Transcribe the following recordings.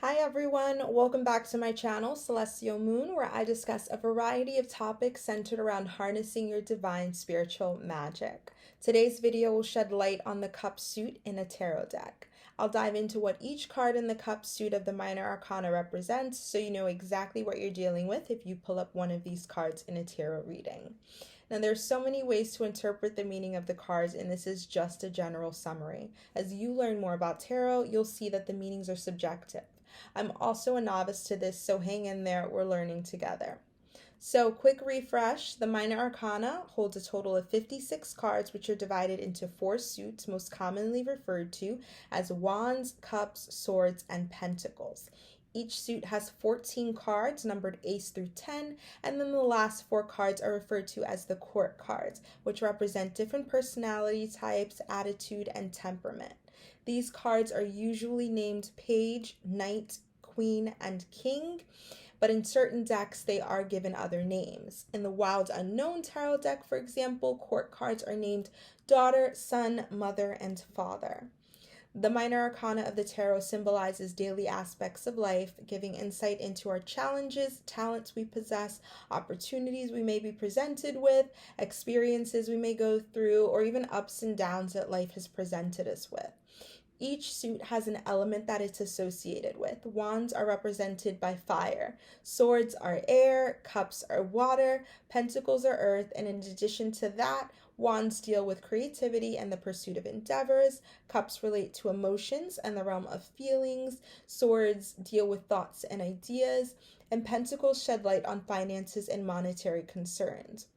Hi everyone, welcome back to my channel, Celestial Moon, where I discuss a variety of topics centered around harnessing your divine spiritual magic. Today's video will shed light on the cup suit in a tarot deck. I'll dive into what each card in the cup suit of the minor arcana represents so you know exactly what you're dealing with if you pull up one of these cards in a tarot reading. Now, there's so many ways to interpret the meaning of the cards, and this is just a general summary. As you learn more about tarot, you'll see that the meanings are subjective. I'm also a novice to this, so hang in there, we're learning together. So, quick refresh, the minor arcana holds a total of 56 cards, which are divided into 4 suits, most commonly referred to as wands, cups, swords, and pentacles. Each suit has 14 cards, numbered ace through 10, and then the last 4 cards are referred to as the court cards, which represent different personality types, attitude, and temperament. These cards are usually named page, knight, queen, and king, but in certain decks they are given other names. In the Wild Unknown Tarot deck, for example, court cards are named daughter, son, mother, and father. The minor arcana of the tarot symbolizes daily aspects of life, giving insight into our challenges, talents we possess, opportunities we may be presented with, experiences we may go through, or even ups and downs that life has presented us with. Each suit has an element that it's associated with. Wands are represented by fire, swords are air, cups are water, pentacles are earth, and in addition to that, wands deal with creativity and the pursuit of endeavors, cups relate to emotions and the realm of feelings, swords deal with thoughts and ideas, and pentacles shed light on finances and monetary concerns.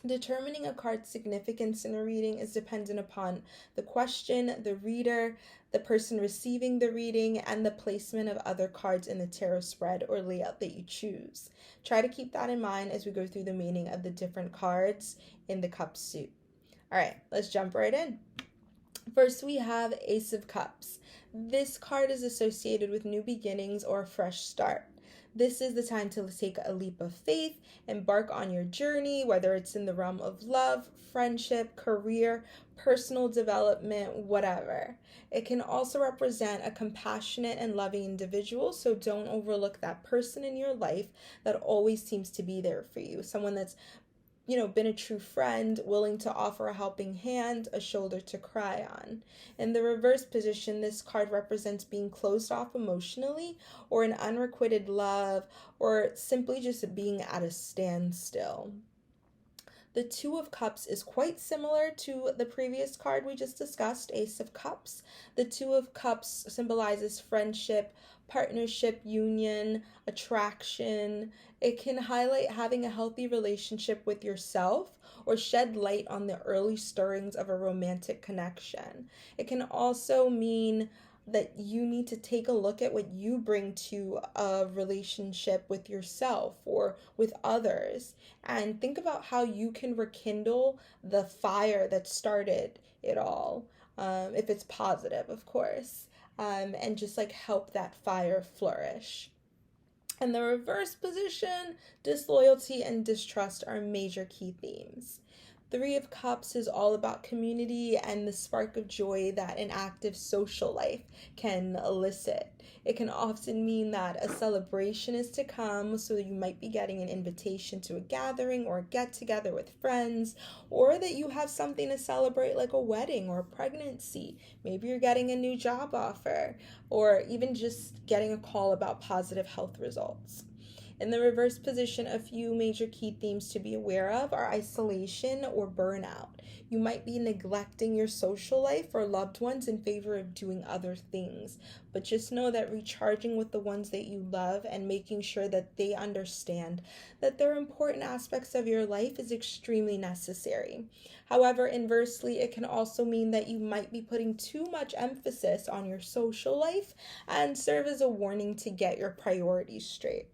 Determining a card's significance in a reading is dependent upon the question, the reader, the person receiving the reading, and the placement of other cards in the tarot spread or layout that you choose. Try to keep that in mind as we go through the meaning of the different cards in the cup suit. All right, let's jump right in. First, we have Ace of Cups. This card is associated with new beginnings or a fresh start. This is the time to take a leap of faith, embark on your journey, whether it's in the realm of love, friendship, career, personal development, whatever. It can also represent a compassionate and loving individual, so don't overlook that person in your life that always seems to be there for you. Someone that's been a true friend, willing to offer a helping hand, a shoulder to cry on. In the reverse position, this card represents being closed off emotionally or an unrequited love or simply just being at a standstill. The Two of Cups is quite similar to the previous card we just discussed, Ace of Cups. The Two of Cups symbolizes friendship, partnership, union, attraction. It can highlight having a healthy relationship with yourself or shed light on the early stirrings of a romantic connection. It can also mean that you need to take a look at what you bring to a relationship with yourself or with others and think about how you can rekindle the fire that started it all, if it's positive, of course, and just help that fire flourish. In the reverse position, disloyalty and distrust are major key themes. Three of Cups is all about community and the spark of joy that an active social life can elicit. It can often mean that a celebration is to come, so you might be getting an invitation to a gathering or a get-together with friends, or that you have something to celebrate like a wedding or a pregnancy. Maybe you're getting a new job offer, or even just getting a call about positive health results. In the reverse position, a few major key themes to be aware of are isolation or burnout. You might be neglecting your social life or loved ones in favor of doing other things, but just know that recharging with the ones that you love and making sure that they understand that they're important aspects of your life is extremely necessary. However, inversely, it can also mean that you might be putting too much emphasis on your social life and serve as a warning to get your priorities straight.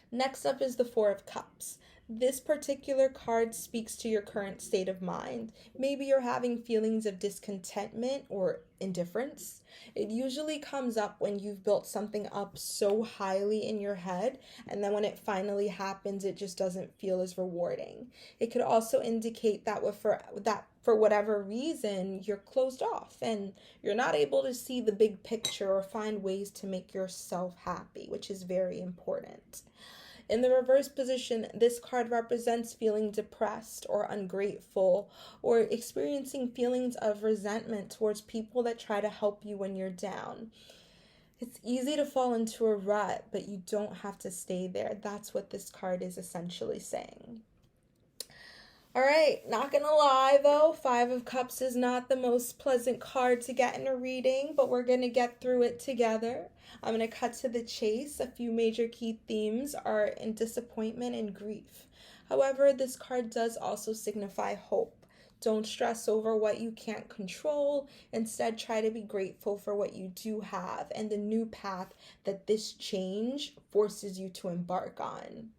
Next up is the Four of Cups. This particular card speaks to your current state of mind. Maybe you're having feelings of discontentment or indifference. It usually comes up when you've built something up so highly in your head, and then when it finally happens, it just doesn't feel as rewarding. It could also indicate that for whatever reason, you're closed off and you're not able to see the big picture or find ways to make yourself happy, which is very important. In the reverse position, this card represents feeling depressed or ungrateful or experiencing feelings of resentment towards people that try to help you when you're down. It's easy to fall into a rut, but you don't have to stay there. That's what this card is essentially saying. All right, not gonna lie though, Five of Cups is not the most pleasant card to get in a reading, but we're gonna get through it together. I'm gonna cut to the chase. A few major key themes are in disappointment and grief. However, this card does also signify hope. Don't stress over what you can't control. Instead, try to be grateful for what you do have and the new path that this change forces you to embark on.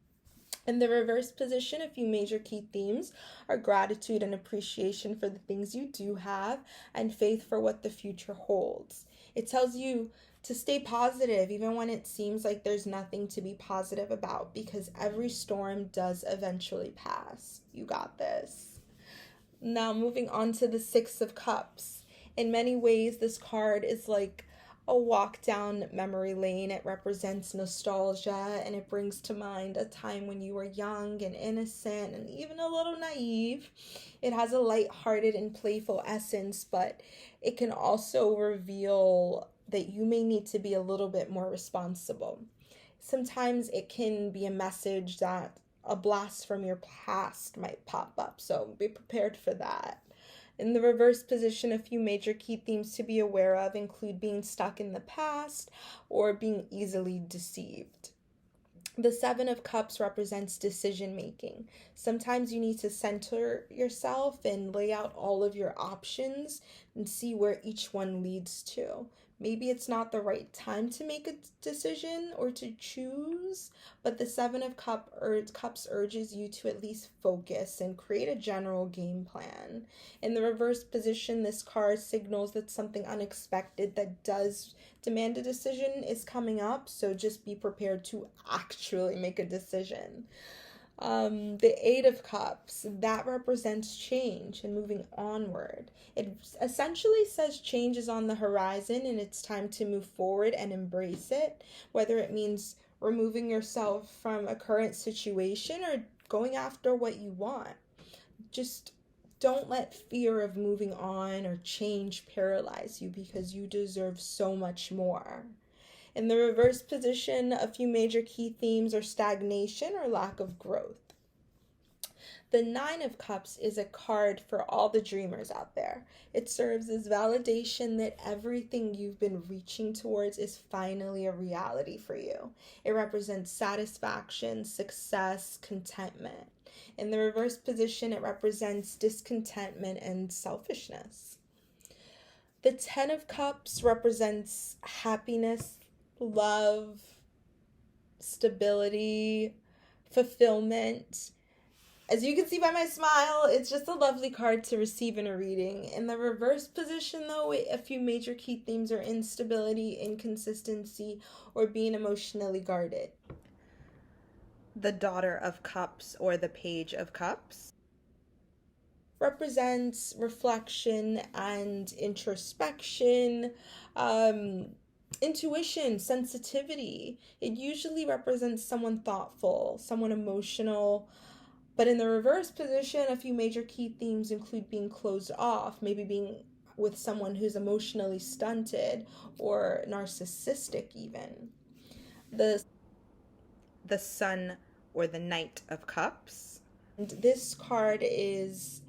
In the reverse position, a few major key themes are gratitude and appreciation for the things you do have and faith for what the future holds. It tells you to stay positive even when it seems like there's nothing to be positive about, because every storm does eventually pass. You got this. Now moving on to the Six of Cups. In many ways, this card is like a walk down memory lane. It represents nostalgia and it brings to mind a time when you were young and innocent and even a little naive. It has a light-hearted and playful essence, but it can also reveal that you may need to be a little bit more responsible. Sometimes it can be a message that a blast from your past might pop up, so be prepared for that. In the reverse position, a few major key themes to be aware of include being stuck in the past or being easily deceived. The Seven of Cups represents decision making. Sometimes you need to center yourself and lay out all of your options and see where each one leads to. Maybe it's not the right time to make a decision or to choose, but the Seven of Cups urges you to at least focus and create a general game plan. In the reverse position, this card signals that something unexpected that does demand a decision is coming up, so just be prepared to actually make a decision. The Eight of Cups, that represents change and moving onward. It essentially says change is on the horizon and it's time to move forward and embrace it, whether it means removing yourself from a current situation or going after what you want. Just don't let fear of moving on or change paralyze you, because you deserve so much more. In the reverse position, a few major key themes are stagnation or lack of growth. The Nine of Cups is a card for all the dreamers out there. It serves as validation that everything you've been reaching towards is finally a reality for you. It represents satisfaction, success, contentment. In the reverse position, it represents discontentment and selfishness. The Ten of Cups represents happiness, love, stability, fulfillment. As you can see by my smile, it's just a lovely card to receive in a reading. In the reverse position, though, a few major key themes are instability, inconsistency, or being emotionally guarded. The Daughter of Cups, or the Page of Cups, represents reflection and introspection, intuition, sensitivity. It usually represents someone thoughtful, someone emotional. But in the reverse position, a few major key themes include being closed off, maybe being with someone who's emotionally stunted or narcissistic even. The Sun, or the Knight of Cups. And this card is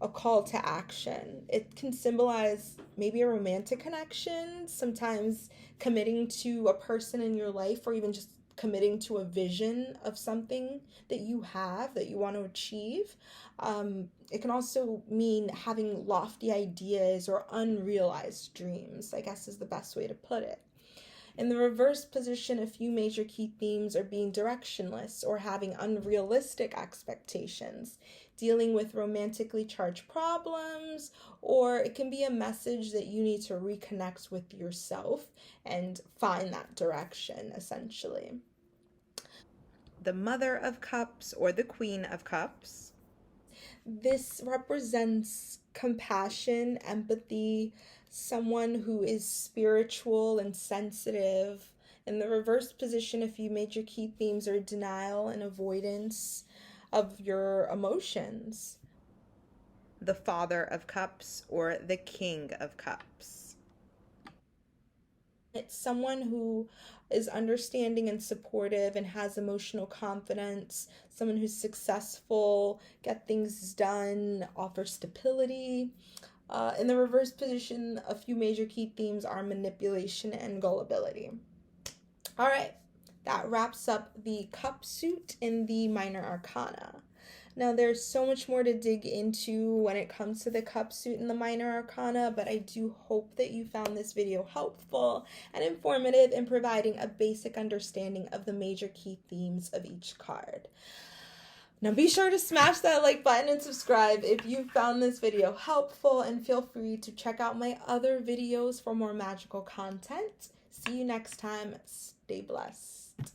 a call to action. It can symbolize maybe a romantic connection, sometimes committing to a person in your life, or even just committing to a vision of something that you have that you want to achieve. It can also mean having lofty ideas or unrealized dreams, I guess is the best way to put it. In the reverse position, a few major key themes are being directionless or having unrealistic expectations, dealing with romantically charged problems, or it can be a message that you need to reconnect with yourself and find that direction, essentially. The Mother of Cups or the Queen of Cups. This represents compassion, empathy, someone who is spiritual and sensitive. In the reverse position, a few major key themes are denial and avoidance of your emotions. The Father of Cups or the King of Cups. It's someone who is understanding and supportive and has emotional confidence, someone who's successful, get things done, offers stability. In the reverse position, a few major key themes are manipulation and gullibility. All right, that wraps up the cup suit in the minor arcana. Now, there's so much more to dig into when it comes to the cup suit and the minor arcana, but I do hope that you found this video helpful and informative in providing a basic understanding of the major key themes of each card. Now be sure to smash that like button and subscribe if you found this video helpful, and feel free to check out my other videos for more magical content. See you next time. Stay blessed.